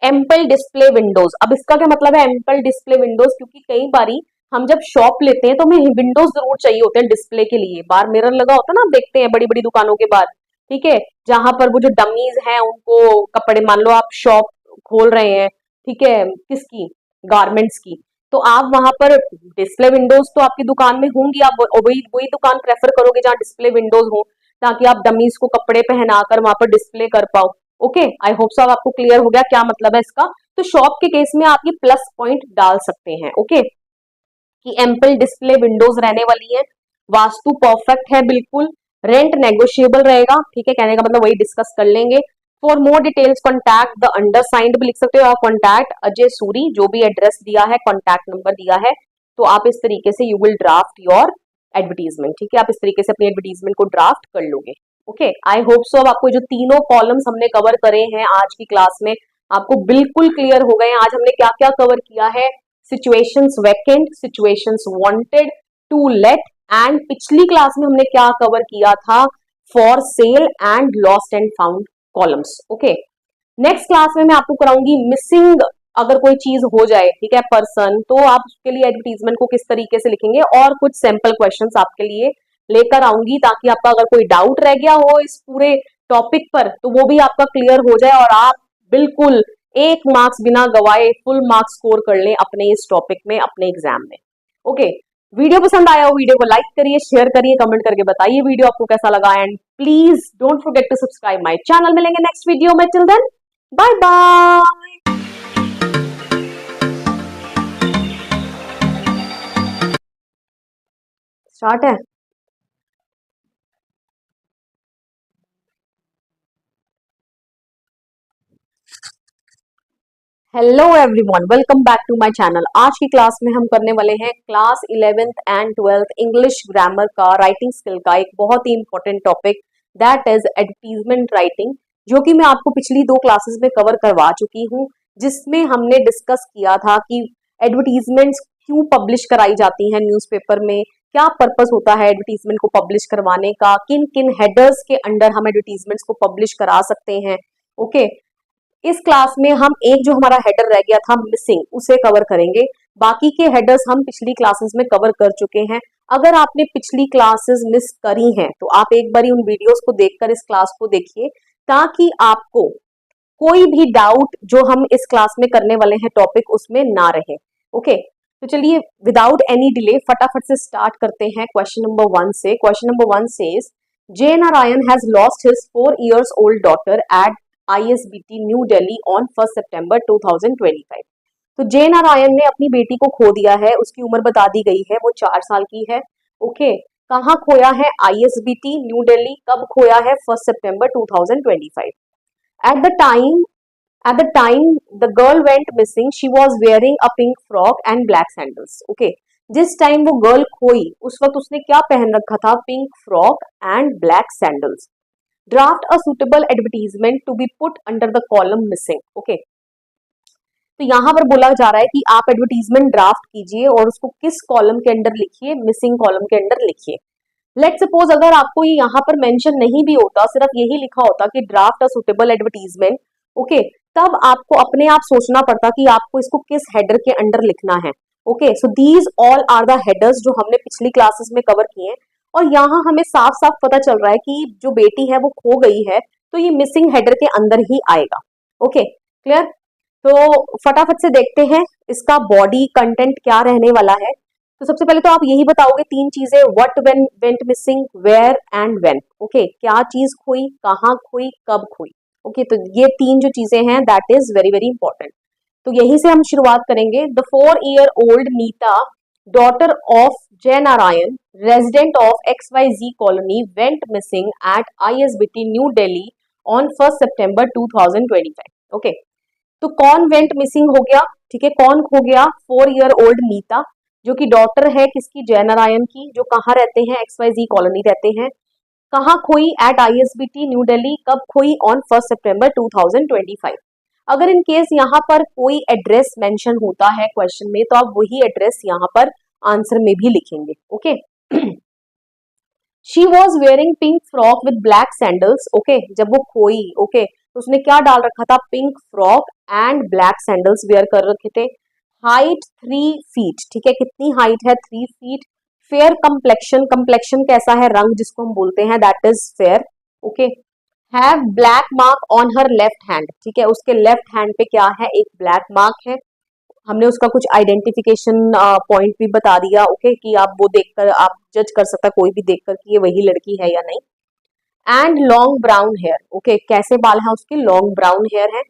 ample display Windows. अब इसका क्या मतलब है एम्पल डिस्प्ले विंडोज, क्योंकि कई बारी हम जब शॉप लेते हैं तो हमें विंडोज जरूर चाहिए होते हैं डिस्प्ले के लिए, बाहर मिरर लगा होता है ना, आप देखते हैं बड़ी बड़ी दुकानों के बाहर। ठीक है, जहां पर वो जो डमीज हैं उनको कपड़े, मान लो आप शॉप खोल रहे हैं, ठीक है, किसकी, गारमेंट्स की, तो आप वहां पर डिस्प्ले विंडोज तो आपकी दुकान में होंगी, आप वही वही दुकान प्रेफर करोगे जहाँ डिस्प्ले विंडोज हो, ताकि आप डमीज को कपड़े पहनाकर वहां पर डिस्प्ले कर पाओ। ओके, आई होप सो अब आपको क्लियर हो गया क्या मतलब है इसका। तो शॉप के केस में आप ये प्लस पॉइंट डाल सकते हैं। ओके, कि एम्पल डिस्प्ले विंडोज रहने वाली है, वास्तु परफेक्ट है बिल्कुल, रेंट नेगोशिएबल रहेगा। ठीक है, कहने का मतलब वही डिस्कस कर लेंगे। For more details contact the undersigned भी लिख सकते हो आप, कॉन्टैक्ट अजय सूरी, जो भी एड्रेस दिया है, कॉन्टैक्ट नंबर दिया है, तो आप इस तरीके से you will draft your advertisement. ठीक है, आप इस तरीके से अपनी एडवर्टीजमेंट को ड्राफ्ट कर लोगे। ओके, आई होप सो अब आपको जो तीनों कॉलम्स हमने कवर करे हैं आज की क्लास में आपको बिल्कुल क्लियर हो गए हैं। आज हमने क्या क्या कवर किया है, situations vacant, situations wanted, to let, and पिछली क्लास में हमने क्या कवर किया था, for sale and lost and found columns. Okay, next class में मैं आपको कराऊंगी मिसिंग, अगर कोई चीज हो जाए, ठीक है, पर्सन, तो आप उसके लिए एडवर्टीजमेंट को किस तरीके से लिखेंगे, और कुछ सैंपल क्वेश्चंस आपके लिए लेकर आऊंगी, ताकि आपका अगर कोई डाउट रह गया हो इस पूरे टॉपिक पर तो वो भी आपका क्लियर हो जाए और आप बिल्कुल 1 मार्क्स बिना गवाए फुल मार्क्स स्कोर कर लें अपने इस टॉपिक में, अपने एग्जाम में। ओके, वीडियो पसंद आया हो वीडियो को लाइक करिए, शेयर करिए, कमेंट करके बताइए वीडियो आपको कैसा लगा, and please don't forget to subscribe my channel. मिलेंगे नेक्स्ट वीडियो में, till then bye bye. Start है। Hello everyone, welcome back to my channel. आज की क्लास में हम करने वाले हैं class 11th and 12th English grammar का, राइटिंग स्किल का एक बहुत ही important topic, that is advertisement writing, जो कि मैं आपको पिछली 2 क्लासेस में कवर करवा चुकी हूँ, जिसमें हमने डिस्कस किया था कि एडवर्टीजमेंट्स क्यों पब्लिश कराई जाती हैं न्यूज़पेपर में, क्या पर्पस होता है एडवर्टीजमेंट को पब्लिश करवाने का, किन किन हेडर्स के अंडर हम एडवर्टीजमेंट्स को पब्लिश करा सकते हैं। ओके, इस क्लास में हम एक जो हमारा हेडर रह गया था मिसिंग, उसे कवर करेंगे। बाकी के हेडर्स हम पिछली क्लासेस में कवर कर चुके हैं। अगर आपने पिछली क्लासेस मिस करी हैं तो आप एक बार उन वीडियोस को देखकर इस क्लास को देखिए, ताकि आपको कोई भी डाउट जो हम इस क्लास में करने वाले हैं टॉपिक उसमें ना रहे। ओके, तो चलिए विदाउट एनी डिले फटाफट से स्टार्ट करते हैं क्वेश्चन नंबर 1 से। Question number 1 says J Narayan has lost his 4 years old daughter at ISBT New Delhi on 1 September 2025। तो जे नारायण ने अपनी बेटी को खो दिया है, उसकी उम्र बता दी गई है, वो 4 साल की है। ओके, कहाँ खोया है, ISBT न्यू दिल्ली, कब खोया है, 1 September 2025। At the time At the time the girl went missing, she was wearing a pink frock and black sandals. Okay, जिस टाइम वो गर्ल खोई उस वक्त उसने क्या पहन रखा था, pink frock and black sandals. Draft a suitable advertisement to be put under the column missing. Okay, तो यहाँ पर बोला जा रहा है कि आप एडवर्टीजमेंट ड्राफ्ट कीजिए और उसको किस कॉलम के अंडर लिखिए, मिसिंग कॉलम के अंडर लिखिए। लेट सपोज अगर आपको ये यहाँ पर मेंशन नहीं भी होता, सिर्फ यही लिखा होता कि draft a suitable advertisement, okay, तब आपको अपने आप सोचना पड़ता कि आपको इसको किस हेडर के अंडर लिखना है। Okay, so these all are the headers जो हमने पिछली क्लासेस में कवर किए हैं, और यहाँ हमें साफ साफ पता चल रहा है कि जो बेटी है वो खो गई है, तो ये मिसिंग हेडर के अंदर ही आएगा। Okay, clear. तो फटाफट से देखते हैं इसका बॉडी कंटेंट क्या रहने वाला है। तो सबसे पहले तो आप यही बताओगे 3 चीजें, what, when, went missing, where and when. Okay, क्या चीज खोई, कहाँ खोई, कब खोई। ओके, तो ये 3 जो चीजें हैं that is very very important. तो यहीं से हम शुरुआत करेंगे। The 4-year-old Nita, daughter of Jai Narayan, resident of XYZ colony, went missing at ISBT New Delhi on 1 September 2025। Okay, तो कौन वेंट मिसिंग हो गया, ठीक है, कौन खो गया, 4-year-old नीता, जो कि डॉटर है किसकी, जय नारायण की, जो कहाँ रहते हैं, XYZ कॉलोनी रहते हैं। कहाँ खोई, एट ISBT न्यू दिल्ली, कब खोई, ऑन 1 September 2025। अगर इन केस यहाँ पर कोई एड्रेस मेंशन होता है क्वेश्चन में, तो आप वही एड्रेस यहाँ पर आंसर में भी लिखेंगे। Okay, she was wearing pink frock with black sandals. Okay, जब वो खोई, ओके, तो उसने क्या डाल रखा था, pink frock and black sandals wear कर रखे थे। हाइट 3 feet, ठीक है, कितनी हाइट है, 3 feet। फेयर कंप्लेक्शन, कंप्लेक्शन कैसा है, रंग जिसको हम बोलते हैं that is fair. Okay, have black mark on her left hand, ठीक है, उसके लेफ्ट हैंड पे क्या है, एक ब्लैक मार्क है। हमने उसका कुछ आइडेंटिफिकेशन पॉइंट भी बता दिया, ओके, कि आप वो देखकर आप जज कर सकता कोई भी देखकर कि ये वही लड़की है या नहीं। And long brown hair, okay, कैसे बाल हैं उसके, लॉन्ग ब्राउन हेयर है।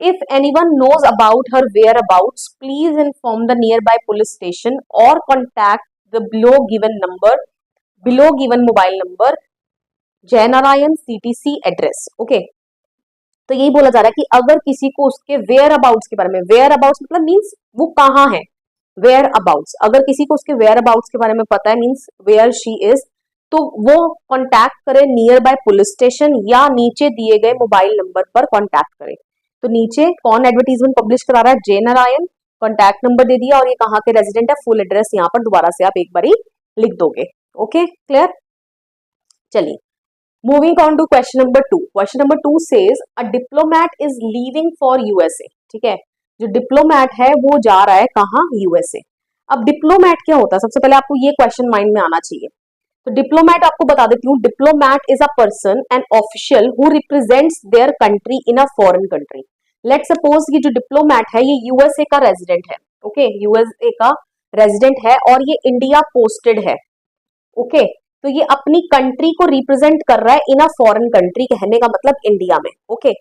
If anyone knows about her whereabouts please inform the nearby police station और contact the below given mobile number, Jaynarayan CTC address, okay. तो यही बोला जा रहा है कि अगर किसी को उसके वेयर अबाउट्स के बारे में, वेयर अबाउट्स मतलब मीन्स वो कहाँ है, वेयर अबाउट्स, अगर किसी को उसके वेयर अबाउट्स के बारे में पता है मीन्स वेयर शी इज, तो वो कॉन्टैक्ट करे नियर बाय पुलिस स्टेशन या नीचे दिए गए मोबाइल नंबर पर कॉन्टैक्ट करे। तो नीचे कौन एडवर्टीजमेंट पब्लिश करा रहा है, जे नारायण, कॉन्टैक्ट नंबर दे दिया और ये कहाँ के रेजिडेंट है, फुल एड्रेस यहाँ पर दोबारा से आप एक बार लिख दोगे, ओके, क्लियर। चलिए, moving on to question number 2। Question number 2 says a diplomat is leaving for USA, ठीक है, जो डिप्लोमैट है वो जा रहा है कहाँ, यूएसए। अब डिप्लोमैट क्या होता है, सबसे पहले आपको ये क्वेश्चन माइंड में आना चाहिए। तो डिप्लोमैट आपको बता देती हूँ, diplomat is a person an official who represents their country in a foreign country. Let suppose ये जो डिप्लोमैट है ये यूएसए का रेजिडेंट है, ओके, यूएसए का रेजिडेंट है और ये इंडिया पोस्टेड है, ओके, तो ये अपनी कंट्री को रिप्रेजेंट कर रहा है इन अ फॉरेन कंट्री, कहने का मतलब इंडिया में, ओके।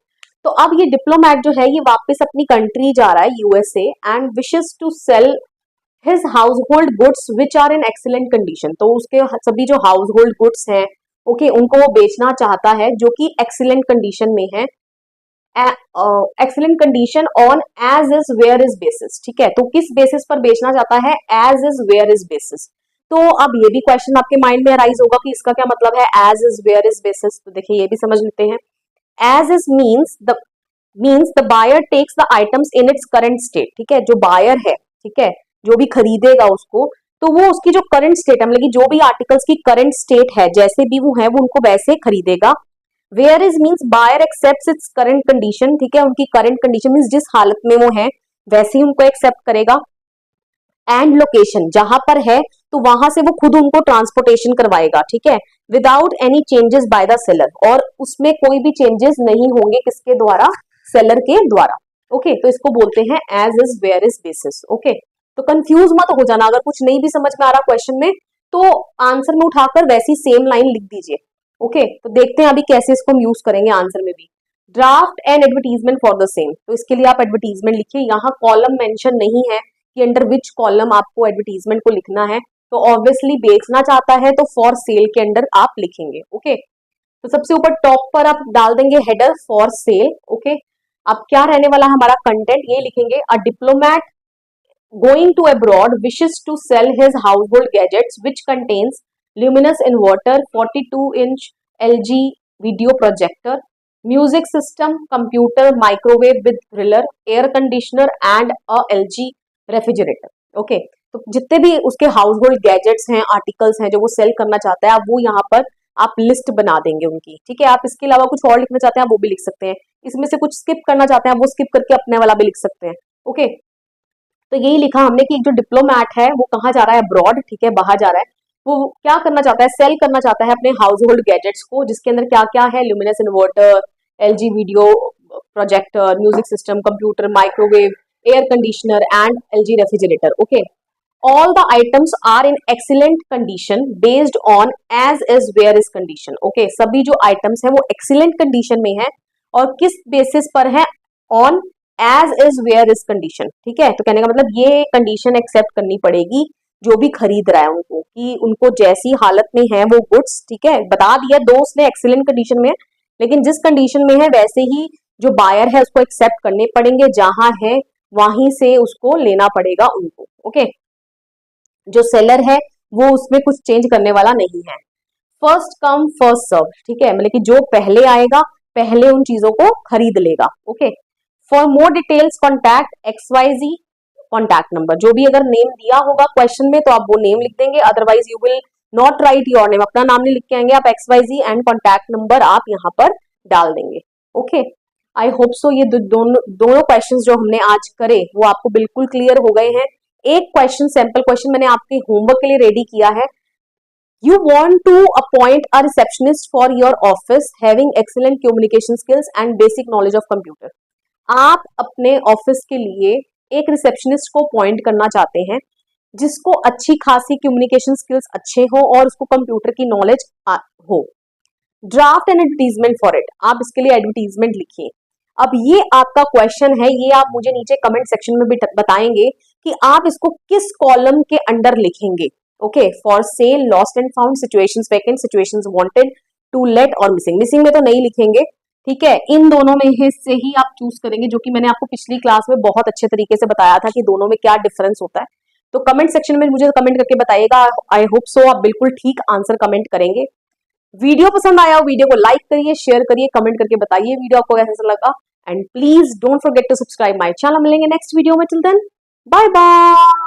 तो अब ये डिप्लोमैट जो है ये वापस अपनी कंट्री जा रहा है USA and wishes to sell his household goods which are in excellent condition. तो उसके सभी जो हाउसहोल्ड गुड्स हैं, ओके, उनको वो बेचना चाहता है जो कि एक्सीलेंट कंडीशन में है, excellent condition on as is where is basis, ठीक है। तो किस बेसिस पर बेचना चाहता है, as is where is basis. तो अब ये भी क्वेश्चन आपके माइंड में अराइज होगा कि इसका क्या मतलब है, as is where is basis. तो देखिए ये भी समझ लेते हैं। As is means the buyer takes the items in its current state, ठीक है, जो बायर है, ठीक है, जो भी खरीदेगा उसको, तो वो उसकी जो करंट स्टेट है, मतलब कि जो भी आर्टिकल्स की करंट स्टेट है, जैसे भी वो है वो उनको वैसे खरीदेगा। Where is means buyer accept its current condition, ठीक है, उनकी करंट कंडीशन मीन्स जिस हालत में वो है वैसे ही उनको एक्सेप्ट करेगा। एंड लोकेशन, जहां पर है तो वहां से वो खुद उनको ट्रांसपोर्टेशन करवाएगा, ठीक है, without any changes by the seller, और उसमें कोई भी चेंजेस नहीं होंगे किसके द्वारा, सेलर के द्वारा, ओके। तो इसको बोलते हैं as is where is basis, okay. तो कंफ्यूज मत हो जाना, अगर कुछ नहीं भी समझ में आ रहा क्वेश्चन में तो आंसर में उठाकर वैसी सेम लाइन लिख दीजिए, ओके। तो देखते हैं अभी कैसे इसको हम यूज करेंगे आंसर में भी। Draft and advertisement for the same, तो इसके लिए आप एडवर्टीजमेंट लिखिए, यहाँ कॉलम मेंशन नहीं है कि अंडर विच कॉलम आपको एडवर्टीजमेंट को लिखना है, तो ऑब्वियसली बेचना चाहता है तो फॉर सेल के अंडर आप लिखेंगे, ओके। तो सबसे ऊपर टॉप पर आप डाल देंगे हेडर फॉर सेल, ओके। अब क्या रहने वाला है हमारा कंटेंट, ये लिखेंगे अ diplomat going to abroad wishes to sell his household gadgets which contains luminous inverter, 42-inch LG video projector, music system, computer, microwave with griller, air conditioner and a LG refrigerator, okay। तो जितने भी उसके house hold gadgets हैं, articles हैं जो वो cell करना चाहता है, आप वो यहाँ पर आप लिस्ट बना देंगे उनकी, ठीक है। आप इसके अलावा कुछ और लिखना चाहते हैं वो भी लिख सकते हैं, इसमें से कुछ स्किप करना चाहते हैं वो स्किप करके अपने वाला भी लिख सकते हैं, ओके। तो यही लिखा हमने कि एक जो डिप्लोमैट है वो कहाँ जा रहा है, अब्रॉड, ठीक है, बाहर जा रहा है। वो क्या करना चाहता है, सेल करना चाहता है अपने हाउस होल्ड गैजेट्स को, जिसके अंदर क्या क्या है, Luminous inverter, LG video projector, music system, computer, microwave, air conditioner and LG refrigerator, okay. All the items are in excellent condition based on as is where is condition, okay. सभी जो items है वो excellent condition में है और किस basis पर है, on as is where is condition, ठीक है। तो कहने का मतलब ये कंडीशन एक्सेप्ट करनी पड़ेगी जो भी खरीद रहा है उनको, कि उनको जैसी हालत में है वो गुड्स, ठीक है, बता दिया दो उसने एक्सीलेंट कंडीशन में है, लेकिन जिस कंडीशन में है वैसे ही जो बायर है उसको एक्सेप्ट करने पड़ेंगे, जहां है वहीं से उसको लेना पड़ेगा उनको, ओके। जो सेलर है वो उसमें कुछ चेंज करने वाला नहीं है। फर्स्ट कम फर्स्ट सर्व, ठीक है, मतलब कि जो पहले आएगा पहले उन चीजों को खरीद लेगा, okay. For more details contact XYZ contact number, जो भी अगर नेम दिया होगा क्वेश्चन में तो आप वो नेम लिख देंगे, otherwise you will not right your name, अपना नाम नहीं लिख के आएंगे आप, XYZ एंड कॉन्टैक्ट नंबर आप यहाँ पर डाल देंगे, ओके। आई होप सो ये दोनों क्वेश्चंस जो हमने आज करे वो आपको बिल्कुल क्लियर हो गए हैं। एक क्वेश्चन, सैंपल क्वेश्चन मैंने आपके होमवर्क के लिए रेडी किया है। You want to appoint a receptionist for your office having excellent communication skills and basic knowledge of computer. आप अपने ऑफिस के लिए एक रिसेप्शनिस्ट को अपॉइंट करना चाहते हैं जिसको अच्छी खासी कम्युनिकेशन स्किल्स अच्छे हो और उसको कंप्यूटर की नॉलेज हो। Draft an advertisement for it, आप इसके लिए एडवर्टीजमेंट लिखिए। अब ये आपका क्वेश्चन है, ये आप मुझे नीचे कमेंट सेक्शन में भी बताएंगे कि आप इसको किस कॉलम के अंडर लिखेंगे। Okay, for sale, lost and found, situations vacant, situations wanted, to let और मिसिंग। मिसिंग में तो नहीं लिखेंगे, ठीक है, इन दोनों में से ही आप चूज करेंगे, जो कि मैंने आपको पिछली क्लास में बहुत अच्छे तरीके से बताया था कि दोनों में क्या डिफरेंस होता है। तो कमेंट सेक्शन में मुझे कमेंट करके बताइएगा। आई होप सो आप बिल्कुल ठीक आंसर कमेंट करेंगे। वीडियो पसंद आया हो, वीडियो को लाइक करिए, शेयर करिए, कमेंट करके बताइए वीडियो आपको कैसा लगा। And please don't forget to subscribe my channel. मिलेंगे नेक्स्ट वीडियो में, टिल देन बाय बाय।